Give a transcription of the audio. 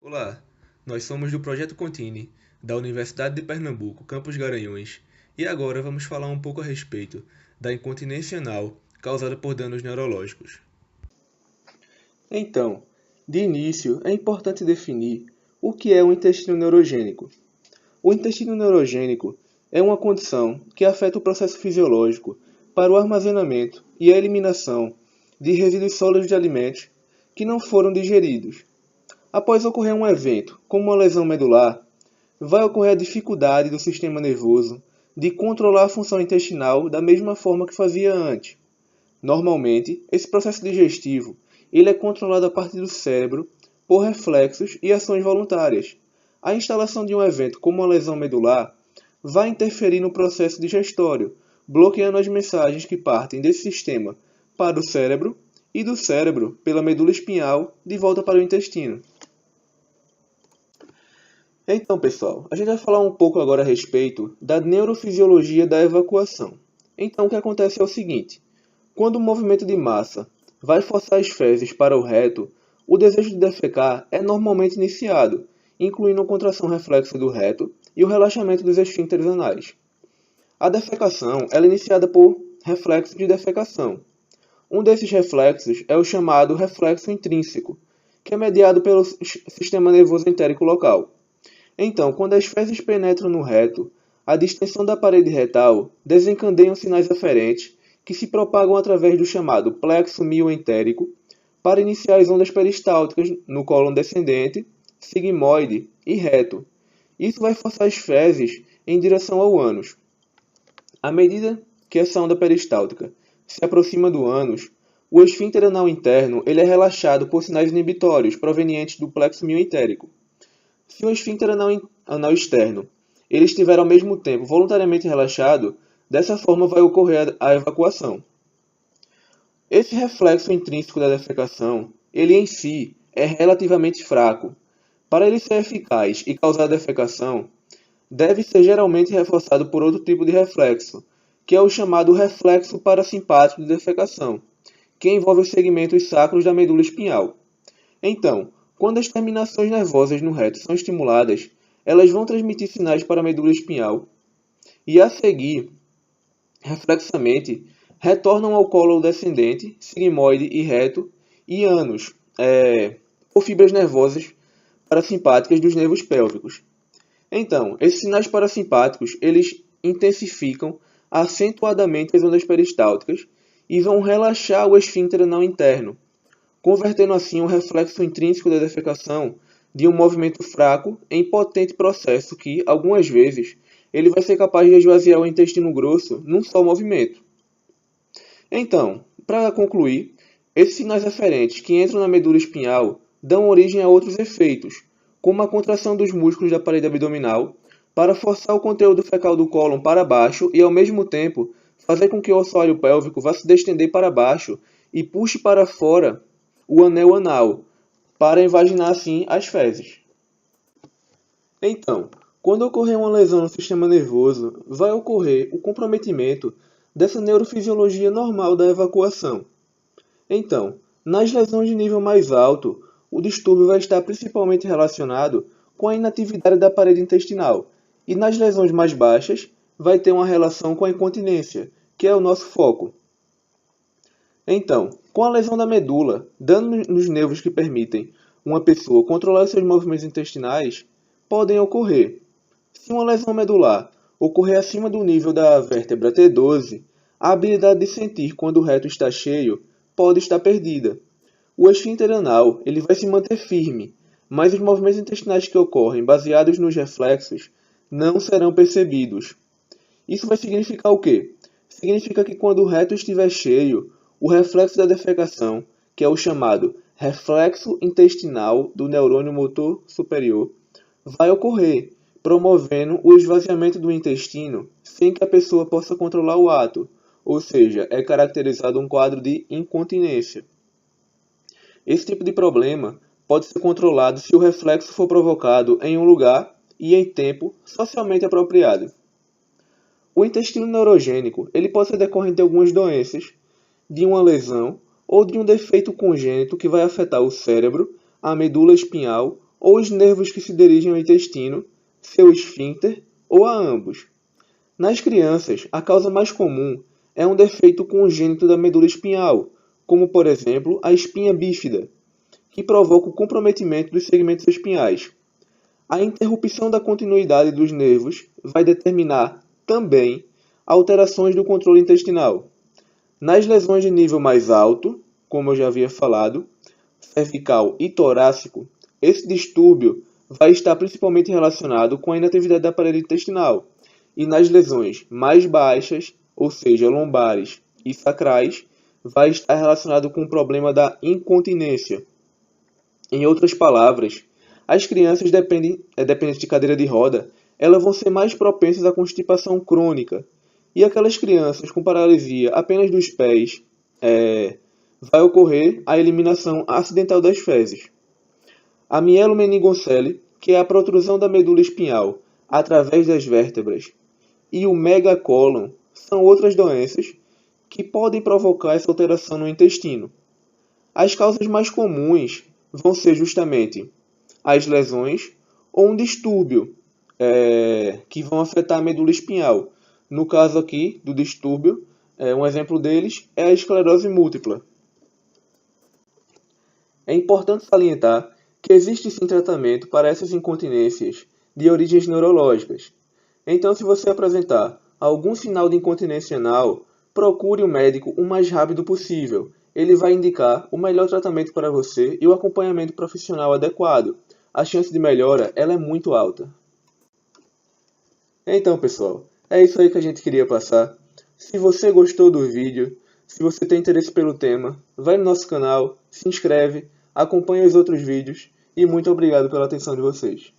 Olá, nós somos do Projeto Contine, da Universidade de Pernambuco, Campus Garanhuns, e agora vamos falar um pouco a respeito da incontinência anal causada por danos neurológicos. Então, de início, é importante definir o que é o intestino neurogênico. O intestino neurogênico é uma condição que afeta o processo fisiológico para o armazenamento e a eliminação de resíduos sólidos de alimentos que não foram digeridos. Após ocorrer um evento, como uma lesão medular, vai ocorrer a dificuldade do sistema nervoso de controlar a função intestinal da mesma forma que fazia antes. Normalmente, esse processo digestivo ele é controlado a partir do cérebro por reflexos e ações voluntárias. A instalação de um evento como uma lesão medular vai interferir no processo digestório, bloqueando as mensagens que partem desse sistema para o cérebro e do cérebro pela medula espinhal de volta para o intestino. Então, pessoal, a gente vai falar um pouco agora a respeito da neurofisiologia da evacuação. Então, o que acontece é o seguinte: quando o movimento de massa vai forçar as fezes para o reto, o desejo de defecar é normalmente iniciado, incluindo a contração reflexa do reto e o relaxamento dos esfíncteres anais. A defecação é iniciada por reflexo de defecação. Um desses reflexos é o chamado reflexo intrínseco, que é mediado pelo sistema nervoso entérico local. Então, quando as fezes penetram no reto, a distensão da parede retal desencadeia sinais aferentes que se propagam através do chamado plexo mioentérico para iniciar as ondas peristálticas no cólon descendente, sigmoide e reto. Isso vai forçar as fezes em direção ao ânus. À medida que essa onda peristáltica se aproxima do ânus, o esfíncter anal interno ele é relaxado por sinais inibitórios provenientes do plexo mioentérico. Se o esfíncter anal externo ele estiver ao mesmo tempo voluntariamente relaxado, dessa forma vai ocorrer a evacuação. Esse reflexo intrínseco da defecação, ele em si é relativamente fraco. Para ele ser eficaz e causar defecação, deve ser geralmente reforçado por outro tipo de reflexo, que é o chamado reflexo parasimpático de defecação, que envolve os segmentos sacros da medula espinhal. Então, quando as terminações nervosas no reto são estimuladas, elas vão transmitir sinais para a medula espinhal e, a seguir, reflexamente, retornam ao colo descendente, sigmoide e reto e ânus, por fibras nervosas parasimpáticas dos nervos pélvicos. Então, esses sinais parasimpáticos eles intensificam acentuadamente as ondas peristálticas e vão relaxar o esfíncter anal interno, convertendo assim o reflexo intrínseco da defecação de um movimento fraco em potente processo que, algumas vezes, ele vai ser capaz de esvaziar o intestino grosso num só movimento. Então, para concluir, esses sinais aferentes que entram na medula espinhal dão origem a outros efeitos, como a contração dos músculos da parede abdominal, para forçar o conteúdo fecal do cólon para baixo e, ao mesmo tempo, fazer com que o assoalho pélvico vá se distender para baixo e puxe para fora o anel anal, para invaginar assim as fezes. Então, quando ocorrer uma lesão no sistema nervoso, vai ocorrer o comprometimento dessa neurofisiologia normal da evacuação. Então, nas lesões de nível mais alto, o distúrbio vai estar principalmente relacionado com a inatividade da parede intestinal, e nas lesões mais baixas, vai ter uma relação com a incontinência, que é o nosso foco. Então, com a lesão da medula, dano nos nervos que permitem uma pessoa controlar seus movimentos intestinais, podem ocorrer. Se uma lesão medular ocorrer acima do nível da vértebra T12, a habilidade de sentir quando o reto está cheio pode estar perdida. O esfíncter anal ele vai se manter firme, mas os movimentos intestinais que ocorrem baseados nos reflexos não serão percebidos. Isso vai significar o quê? Significa que quando o reto estiver cheio, o reflexo da defecação, que é o chamado reflexo intestinal do neurônio motor superior, vai ocorrer, promovendo o esvaziamento do intestino sem que a pessoa possa controlar o ato, ou seja, é caracterizado um quadro de incontinência. Esse tipo de problema pode ser controlado se o reflexo for provocado em um lugar e em tempo socialmente apropriado. O intestino neurogênico ele pode ser decorrente de algumas doenças, de uma lesão ou de um defeito congênito que vai afetar o cérebro, a medula espinhal ou os nervos que se dirigem ao intestino, seu esfíncter ou a ambos. Nas crianças, a causa mais comum é um defeito congênito da medula espinhal, como por exemplo a espinha bífida, que provoca o comprometimento dos segmentos espinhais. A interrupção da continuidade dos nervos vai determinar também alterações do controle intestinal. Nas lesões de nível mais alto, como eu já havia falado, cervical e torácico, esse distúrbio vai estar principalmente relacionado com a inatividade da parede intestinal. E nas lesões mais baixas, ou seja, lombares e sacrais, vai estar relacionado com o problema da incontinência. Em outras palavras, as crianças dependentes de cadeira de roda, elas vão ser mais propensas à constipação crônica. E aquelas crianças com paralisia apenas dos pés, vai ocorrer a eliminação acidental das fezes. A mielomeningocele, que é a protrusão da medula espinhal através das vértebras, e o megacólon são outras doenças que podem provocar essa alteração no intestino. As causas mais comuns vão ser justamente as lesões ou um distúrbio que vão afetar a medula espinhal. No caso aqui do distúrbio, um exemplo deles é a esclerose múltipla. É importante salientar que existe sim tratamento para essas incontinências de origens neurológicas. Então, se você apresentar algum sinal de incontinência anal, procure o médico o mais rápido possível. Ele vai indicar o melhor tratamento para você e o acompanhamento profissional adequado. A chance de melhora ela é muito alta. Então, pessoal, é isso aí que a gente queria passar. Se você gostou do vídeo, se você tem interesse pelo tema, vai no nosso canal, se inscreve, acompanhe os outros vídeos e muito obrigado pela atenção de vocês.